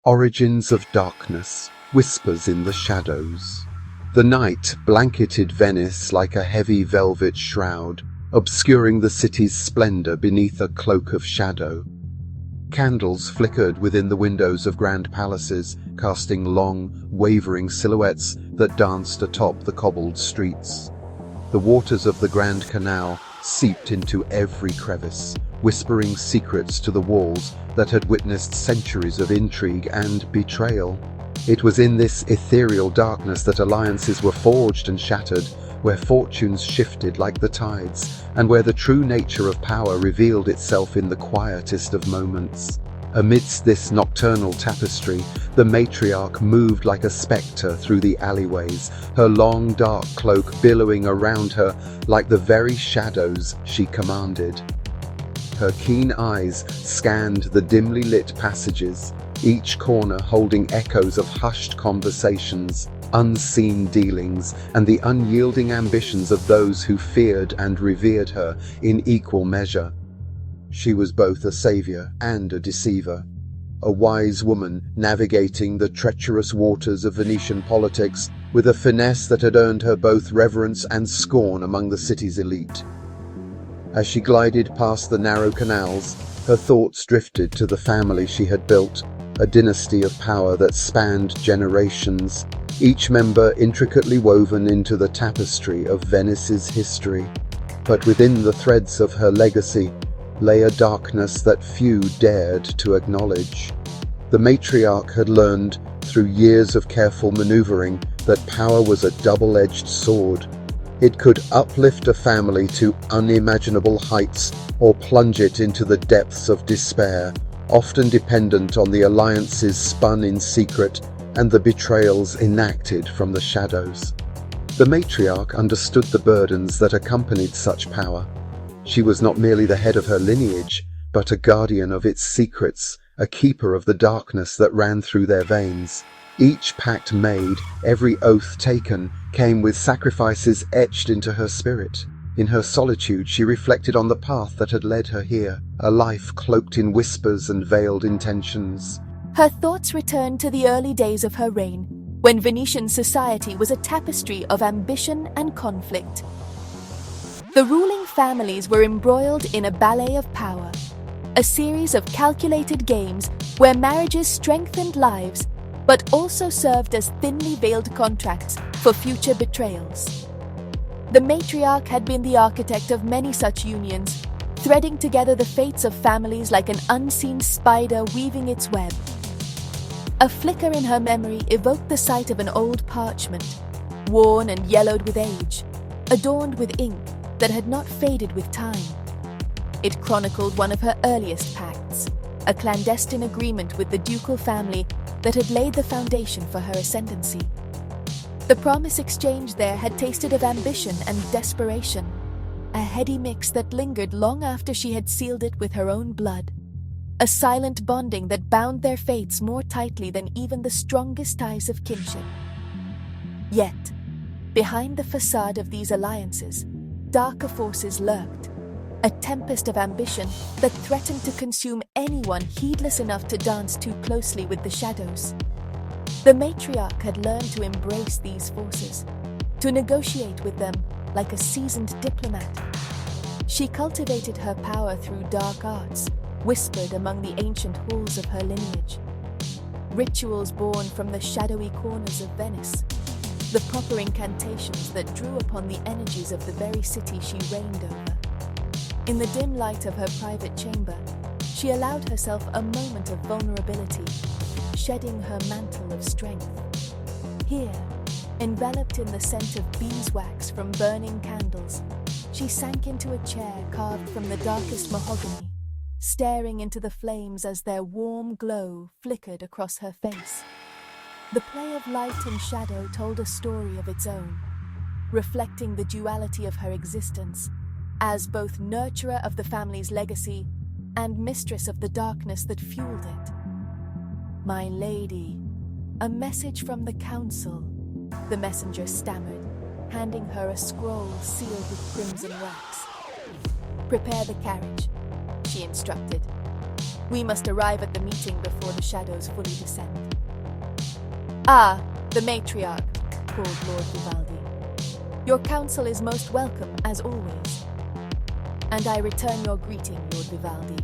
Origins of darkness, whispers in the shadows. The night blanketed Venice like a heavy velvet shroud, obscuring the city's splendor beneath a cloak of shadow. Candles flickered within the windows of grand palaces, casting long, wavering silhouettes that danced atop the cobbled streets. The waters of the Grand Canal seeped into every crevice, whispering secrets to the walls that had witnessed centuries of intrigue and betrayal. It was in this ethereal darkness that alliances were forged and shattered, where fortunes shifted like the tides, and where the true nature of power revealed itself in the quietest of moments. Amidst this nocturnal tapestry, the matriarch moved like a spectre through the alleyways, her long dark cloak billowing around her like the very shadows she commanded. Her keen eyes scanned the dimly lit passages, each corner holding echoes of hushed conversations, unseen dealings, and the unyielding ambitions of those who feared and revered her in equal measure. She was both a savior and a deceiver, a wise woman navigating the treacherous waters of Venetian politics with a finesse that had earned her both reverence and scorn among the city's elite. As she glided past the narrow canals, her thoughts drifted to the family she had built, a dynasty of power that spanned generations, each member intricately woven into the tapestry of Venice's history. But within the threads of her legacy lay a darkness that few dared to acknowledge. The matriarch had learned, through years of careful maneuvering, that power was a double-edged sword. It could uplift a family to unimaginable heights or plunge it into the depths of despair, often dependent on the alliances spun in secret and the betrayals enacted from the shadows. The matriarch understood the burdens that accompanied such power. She was not merely the head of her lineage, but a guardian of its secrets, a keeper of the darkness that ran through their veins. Each pact made, every oath taken, came with sacrifices etched into her spirit. In her solitude, she reflected on the path that had led her here, a life cloaked in whispers and veiled intentions. Her thoughts returned to the early days of her reign, when Venetian society was a tapestry of ambition and conflict. The ruling families were embroiled in a ballet of power, a series of calculated games where marriages strengthened lives, but also served as thinly veiled contracts for future betrayals. The matriarch had been the architect of many such unions, threading together the fates of families like an unseen spider weaving its web. A flicker in her memory evoked the sight of an old parchment, worn and yellowed with age, adorned with ink that had not faded with time. It chronicled one of her earliest pacts, a clandestine agreement with the ducal family that had laid the foundation for her ascendancy. The promise exchanged there had tasted of ambition and desperation, a heady mix that lingered long after she had sealed it with her own blood, a silent bonding that bound their fates more tightly than even the strongest ties of kinship. Yet, behind the facade of these alliances, darker forces lurked, a tempest of ambition that threatened to consume anyone heedless enough to dance too closely with the shadows. The matriarch had learned to embrace these forces, to negotiate with them like a seasoned diplomat. She cultivated her power through dark arts, whispered among the ancient halls of her lineage. Rituals born from the shadowy corners of Venice, the proper incantations that drew upon the energies of the very city she reigned over. In the dim light of her private chamber, she allowed herself a moment of vulnerability, shedding her mantle of strength. Here, enveloped in the scent of beeswax from burning candles, she sank into a chair carved from the darkest mahogany, staring into the flames as their warm glow flickered across her face. The play of light and shadow told a story of its own, reflecting the duality of her existence as both nurturer of the family's legacy and mistress of the darkness that fueled it. "My lady, a message from the council," the messenger stammered, handing her a scroll sealed with crimson wax. "Prepare the carriage," she instructed. We must arrive at the meeting before the shadows fully descend. Ah, the Matriarch, called Lord Vivaldi. Your counsel is most welcome, as always. And I return your greeting, Lord Vivaldi.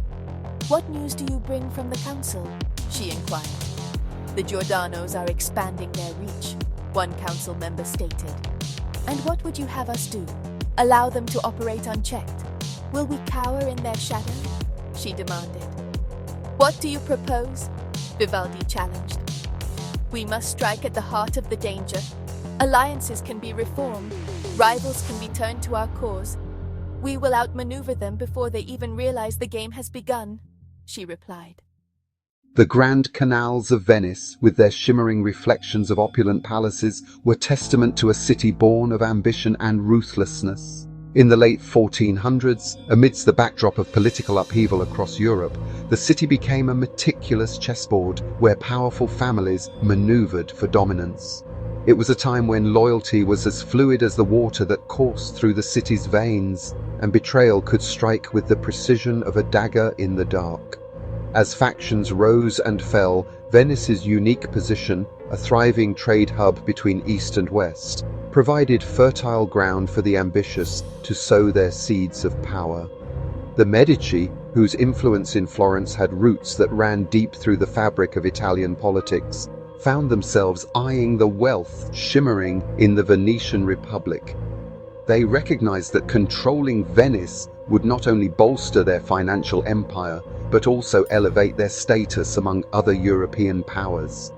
What news do you bring from the council? She inquired. The Giordanos are expanding their reach, one council member stated. And what would you have us do? Allow them to operate unchecked? Will we cower in their shadow? She demanded. What do you propose? Vivaldi challenged. We must strike at the heart of the danger. Alliances can be reformed. Rivals can be turned to our cause. We will outmaneuver them before they even realize the game has begun, she replied. The grand canals of Venice, with their shimmering reflections of opulent palaces, were testament to a city born of ambition and ruthlessness. In the late 1400s, amidst the backdrop of political upheaval across Europe, the city became a meticulous chessboard where powerful families maneuvered for dominance. It was a time when loyalty was as fluid as the water that coursed through the city's veins, and betrayal could strike with the precision of a dagger in the dark. As factions rose and fell, Venice's unique position, a thriving trade hub between East and West, provided fertile ground for the ambitious to sow their seeds of power. The Medici, whose influence in Florence had roots that ran deep through the fabric of Italian politics, found themselves eyeing the wealth shimmering in the Venetian Republic. They recognized that controlling Venice would not only bolster their financial empire, but also elevate their status among other European powers.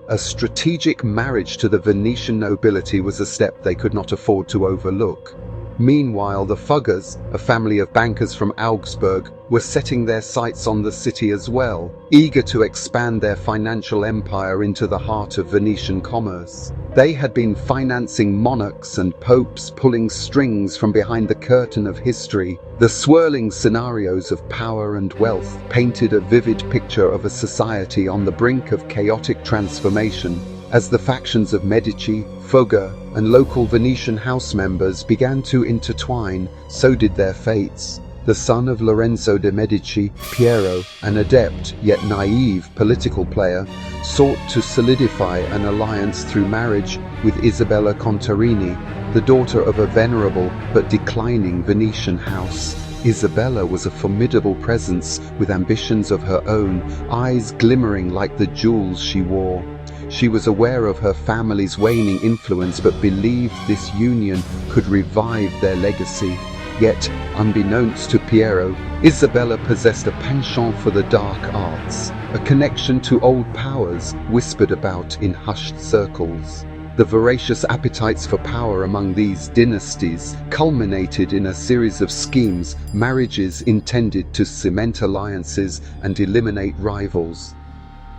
A strategic marriage to the Venetian nobility was a step they could not afford to overlook. Meanwhile, the Fuggers, a family of bankers from Augsburg, were setting their sights on the city as well, eager to expand their financial empire into the heart of Venetian commerce. They had been financing monarchs and popes, pulling strings from behind the curtain of history. The swirling scenarios of power and wealth painted a vivid picture of a society on the brink of chaotic transformation. As the factions of Medici, Fugger, and local Venetian house members began to intertwine, so did their fates. The son of Lorenzo de' Medici, Piero, an adept yet naive political player, sought to solidify an alliance through marriage with Isabella Contarini, the daughter of a venerable but declining Venetian house. Isabella was a formidable presence with ambitions of her own, eyes glimmering like the jewels she wore. She was aware of her family's waning influence but believed this union could revive their legacy. Yet, unbeknownst to Piero, Isabella possessed a penchant for the dark arts, a connection to old powers whispered about in hushed circles. The voracious appetites for power among these dynasties culminated in a series of schemes, marriages intended to cement alliances and eliminate rivals.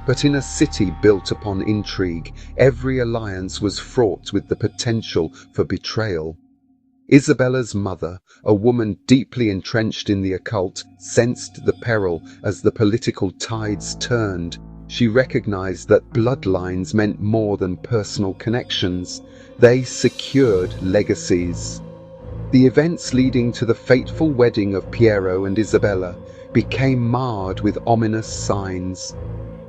But in a city built upon intrigue, every alliance was fraught with the potential for betrayal. Isabella's mother, a woman deeply entrenched in the occult, sensed the peril as the political tides turned. She recognized that bloodlines meant more than personal connections. They secured legacies. The events leading to the fateful wedding of Piero and Isabella became marred with ominous signs.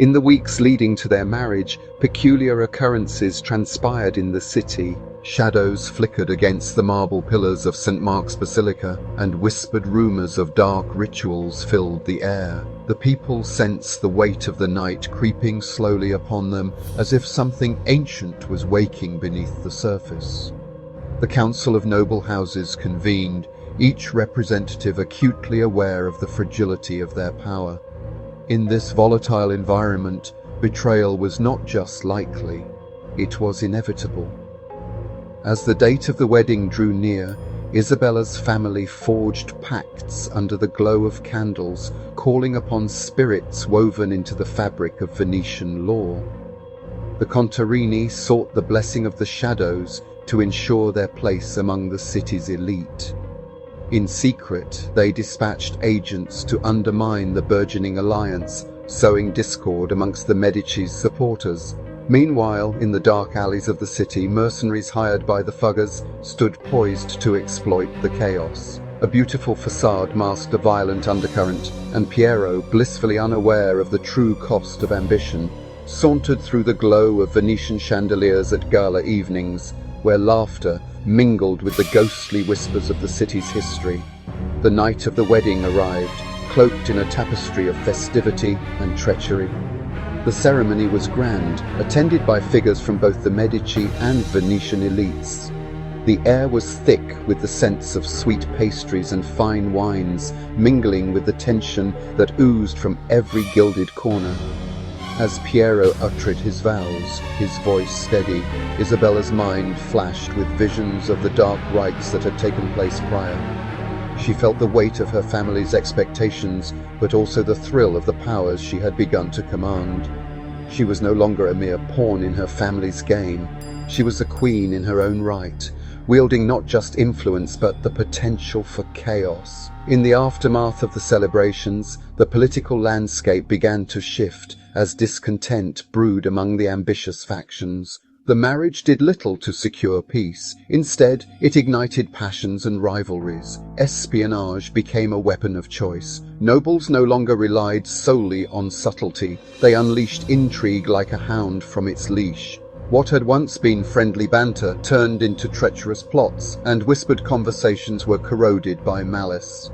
In the weeks leading to their marriage, peculiar occurrences transpired in the city. Shadows flickered against the marble pillars of St. Mark's Basilica, and whispered rumors of dark rituals filled the air. The people sensed the weight of the night creeping slowly upon them, as if something ancient was waking beneath the surface. The Council of Noble Houses convened, each representative acutely aware of the fragility of their power. In this volatile environment, betrayal was not just likely, it was inevitable. As the date of the wedding drew near, Isabella's family forged pacts under the glow of candles, calling upon spirits woven into the fabric of Venetian law. The Contarini sought the blessing of the shadows to ensure their place among the city's elite. In secret, they dispatched agents to undermine the burgeoning alliance, sowing discord amongst the Medici's supporters. Meanwhile, in the dark alleys of the city, mercenaries hired by the Fuggers stood poised to exploit the chaos. A beautiful facade masked a violent undercurrent, and Piero, blissfully unaware of the true cost of ambition, sauntered through the glow of Venetian chandeliers at gala evenings, where laughter mingled with the ghostly whispers of the city's history. The night of the wedding arrived, cloaked in a tapestry of festivity and treachery. The ceremony was grand, attended by figures from both the Medici and Venetian elites. The air was thick with the scents of sweet pastries and fine wines, mingling with the tension that oozed from every gilded corner. As Piero uttered his vows, his voice steady, Isabella's mind flashed with visions of the dark rites that had taken place prior. She felt the weight of her family's expectations, but also the thrill of the powers she had begun to command. She was no longer a mere pawn in her family's game. She was a queen in her own right, wielding not just influence but the potential for chaos. In the aftermath of the celebrations, the political landscape began to shift as discontent brewed among the ambitious factions. The marriage did little to secure peace. Instead, it ignited passions and rivalries. Espionage became a weapon of choice. Nobles no longer relied solely on subtlety. They unleashed intrigue like a hound from its leash. What had once been friendly banter turned into treacherous plots, and whispered conversations were corroded by malice.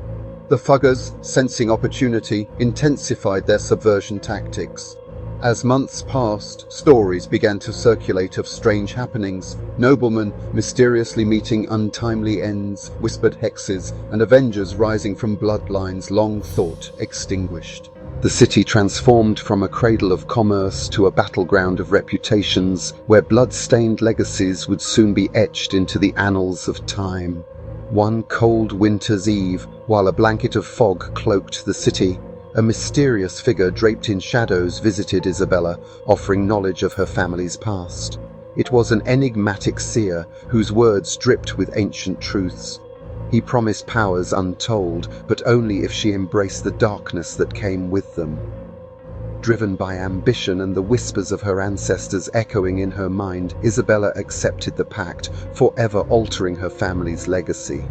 The Fuggers, sensing opportunity, intensified their subversion tactics. As months passed, stories began to circulate of strange happenings, noblemen mysteriously meeting untimely ends, whispered hexes, and avengers rising from bloodlines long thought extinguished. The city transformed from a cradle of commerce to a battleground of reputations, where blood-stained legacies would soon be etched into the annals of time. One cold winter's eve, while a blanket of fog cloaked the city, a mysterious figure draped in shadows visited Isabella, offering knowledge of her family's past. It was an enigmatic seer whose words dripped with ancient truths. He promised powers untold, but only if she embraced the darkness that came with them. Driven by ambition and the whispers of her ancestors echoing in her mind, Isabella accepted the pact, forever altering her family's legacy.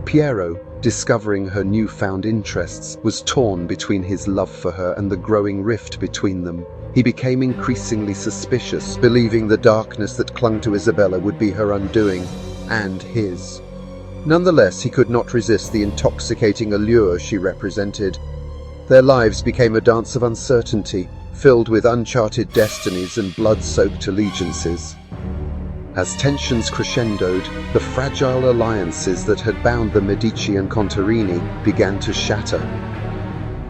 Piero, discovering her newfound interests, was torn between his love for her and the growing rift between them. He became increasingly suspicious, believing the darkness that clung to Isabella would be her undoing, and his. Nonetheless, he could not resist the intoxicating allure she represented. Their lives became a dance of uncertainty, filled with uncharted destinies and blood-soaked allegiances. As tensions crescendoed, the fragile alliances that had bound the Medici and Contarini began to shatter.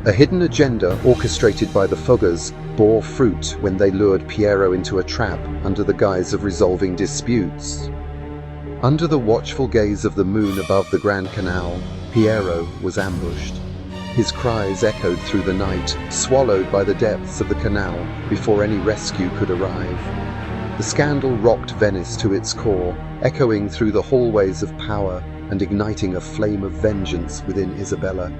A hidden agenda orchestrated by the Fuggers bore fruit when they lured Piero into a trap under the guise of resolving disputes. Under the watchful gaze of the moon above the Grand Canal, Piero was ambushed. His cries echoed through the night, swallowed by the depths of the canal before any rescue could arrive. The scandal rocked Venice to its core, echoing through the hallways of power and igniting a flame of vengeance within Isabella.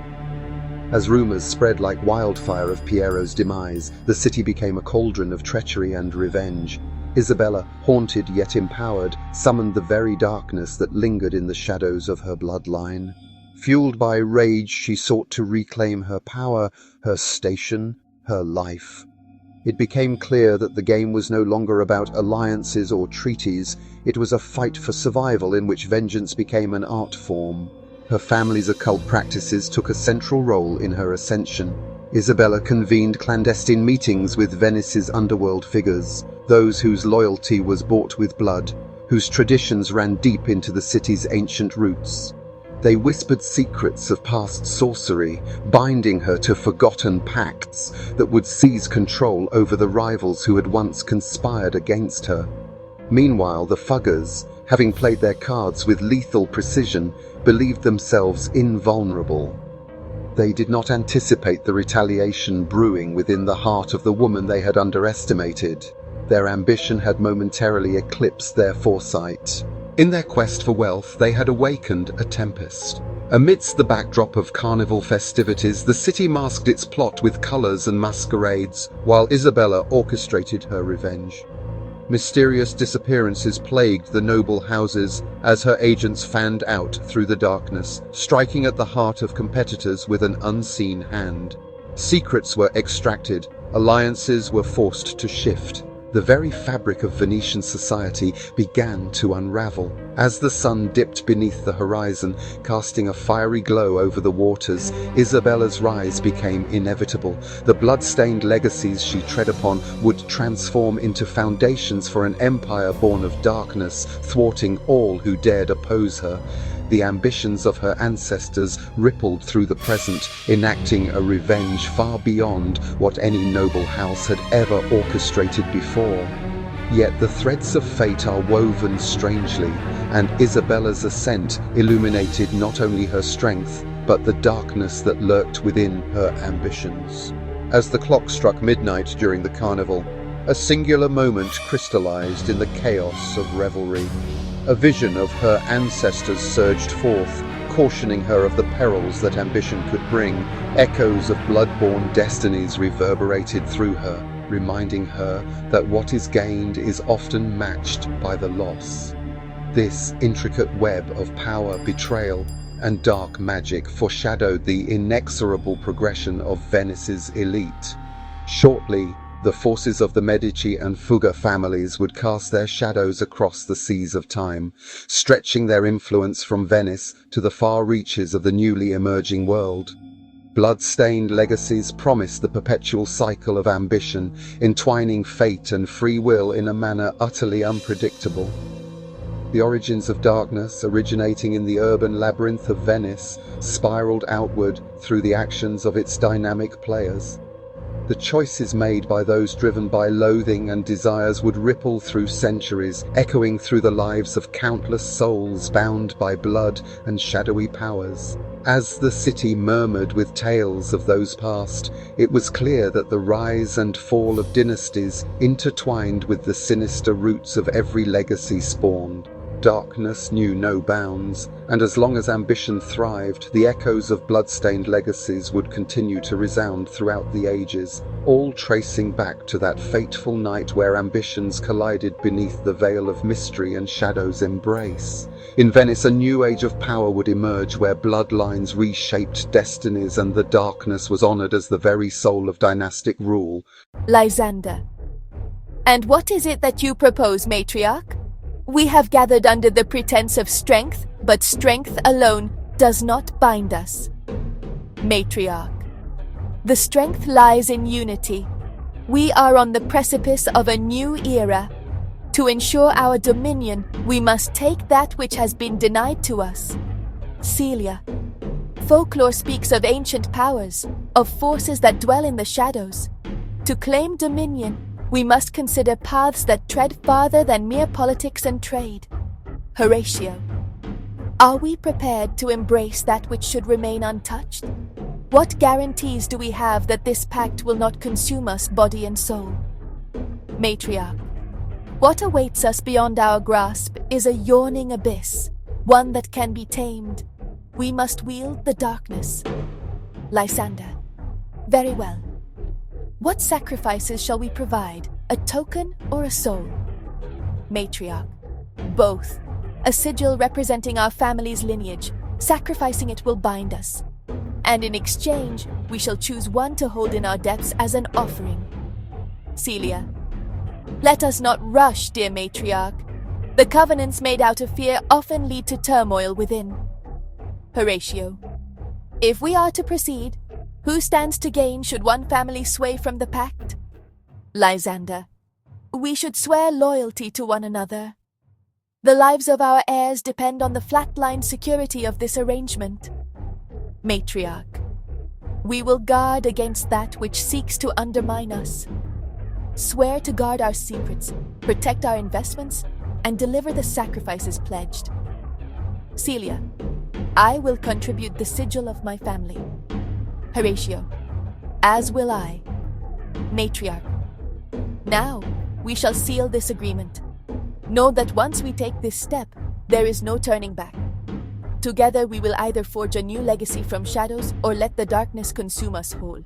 As rumors spread like wildfire of Piero's demise, the city became a cauldron of treachery and revenge. Isabella, haunted yet empowered, summoned the very darkness that lingered in the shadows of her bloodline. Fueled by rage, she sought to reclaim her power, her station, her life. It became clear that the game was no longer about alliances or treaties. It was a fight for survival in which vengeance became an art form. Her family's occult practices took a central role in her ascension. Isabella convened clandestine meetings with Venice's underworld figures, those whose loyalty was bought with blood, whose traditions ran deep into the city's ancient roots. They whispered secrets of past sorcery, binding her to forgotten pacts that would seize control over the rivals who had once conspired against her. Meanwhile, the Fuggers, having played their cards with lethal precision, believed themselves invulnerable. They did not anticipate the retaliation brewing within the heart of the woman they had underestimated. Their ambition had momentarily eclipsed their foresight. In their quest for wealth, they had awakened a tempest. Amidst the backdrop of carnival festivities, the city masked its plot with colors and masquerades, while Isabella orchestrated her revenge. Mysterious disappearances plagued the noble houses as her agents fanned out through the darkness, striking at the heart of competitors with an unseen hand. Secrets were extracted, alliances were forced to shift. The very fabric of Venetian society began to unravel. As the sun dipped beneath the horizon, casting a fiery glow over the waters, Isabella's rise became inevitable. The blood-stained legacies she tread upon would transform into foundations for an empire born of darkness, thwarting all who dared oppose her. The ambitions of her ancestors rippled through the present, enacting a revenge far beyond what any noble house had ever orchestrated before. Yet the threads of fate are woven strangely, and Isabella's ascent illuminated not only her strength, but the darkness that lurked within her ambitions. As the clock struck midnight during the carnival, a singular moment crystallized in the chaos of revelry. A vision of her ancestors surged forth, cautioning her of the perils that ambition could bring. Echoes of blood-borne destinies reverberated through her, reminding her that what is gained is often matched by the loss. This intricate web of power, betrayal, and dark magic foreshadowed the inexorable progression of Venice's elite. Shortly, the forces of the Medici and Fugger families would cast their shadows across the seas of time, stretching their influence from Venice to the far reaches of the newly emerging world. Blood-stained legacies promised the perpetual cycle of ambition, entwining fate and free will in a manner utterly unpredictable. The origins of darkness, originating in the urban labyrinth of Venice, spiraled outward through the actions of its dynamic players. The choices made by those driven by loathing and desires would ripple through centuries, echoing through the lives of countless souls bound by blood and shadowy powers. As the city murmured with tales of those past, it was clear that the rise and fall of dynasties intertwined with the sinister roots of every legacy spawned. Darkness knew no bounds, and as long as ambition thrived, the echoes of blood-stained legacies would continue to resound throughout the ages, all tracing back to that fateful night where ambitions collided beneath the veil of mystery and shadow's embrace. In Venice, a new age of power would emerge where bloodlines reshaped destinies and the darkness was honored as the very soul of dynastic rule. Lysander. And what is it that you propose, Matriarch? We have gathered under the pretense of strength, but strength alone does not bind us. Matriarch. The strength lies in unity. We are on the precipice of a new era. To ensure our dominion, we must take that which has been denied to us. Celia. Folklore speaks of ancient powers, of forces that dwell in the shadows. To claim dominion, we must consider paths that tread farther than mere politics and trade. Horatio. Are we prepared to embrace that which should remain untouched? What guarantees do we have that this pact will not consume us body and soul? Matriarch. What awaits us beyond our grasp is a yawning abyss, one that can be tamed. We must wield the darkness. Lysander. Very well. What sacrifices shall we provide, a token or a soul? Matriarch. Both. A sigil representing our family's lineage. Sacrificing it will bind us. And in exchange, we shall choose one to hold in our depths as an offering. Celia. Let us not rush, dear Matriarch. The covenants made out of fear often lead to turmoil within. Horatio. If we are to proceed, who stands to gain should one family sway from the pact? Lysander. We should swear loyalty to one another. The lives of our heirs depend on the flatlined security of this arrangement. Matriarch. We will guard against that which seeks to undermine us. Swear to guard our secrets, protect our investments, and deliver the sacrifices pledged. Celia. I will contribute the sigil of my family. Horatio. As will I. Matriarch. Now, we shall seal this agreement. Know that once we take this step, there is no turning back. Together we will either forge a new legacy from shadows or let the darkness consume us whole.